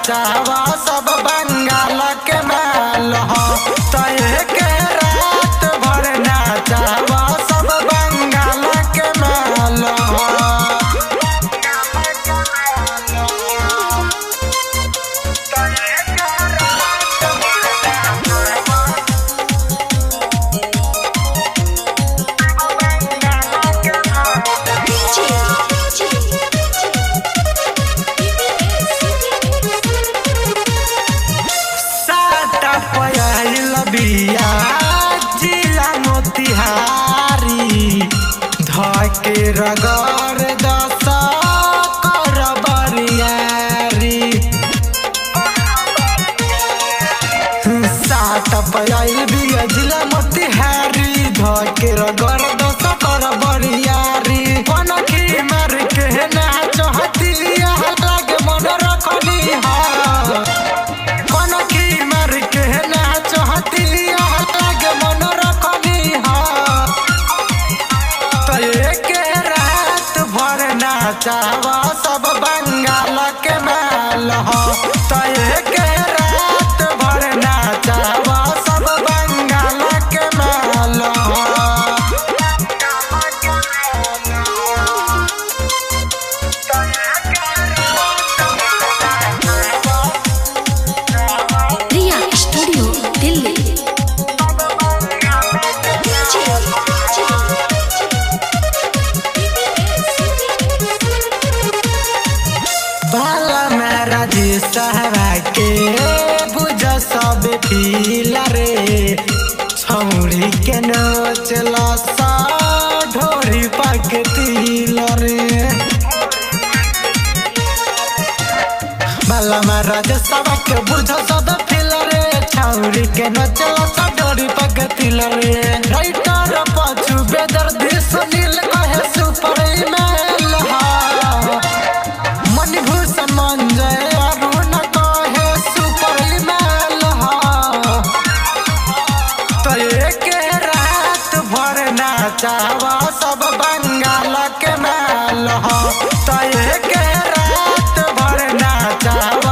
नाचावा सब बंगाल के माल हो। तय के रात भर नाचावा सब बंगाल के माल हो। बिया जिला मोतिहारी धके रगड़ दस कर बरियारी। सात पयाइल बिया जिला मोतिहारी धके रगड़ दस कर बरियारी। कनखी मार के नाच हतिया लागे मन रखली हा। कनखी मार के नाच हतिया लागे मन रखली हा। तय के रात भर नाचावा सब बंगाल के माल हो। तय के रात भर नाचावा सब बंगाल के माल हो। रिया स्टूडियो दिल्ली। बाला मेरा जी सहरा के बुझ सब पीला रे। छौरी के नोचला सा ढोरी पकतील रे। बाला मेरा जी सब के बुझ सब पील रे। छौरी के नोचला सा ढोरी पकतील रे। राइटर पाछू बेदर्दी सुनील कहे सुपर ईमेल हा। मणिभूषण मंजय अरुण कहे सुपर ईमेल हा। तय के रात भर नाचावा सब बंगाल के माल हो। तय के रात भर नाचावा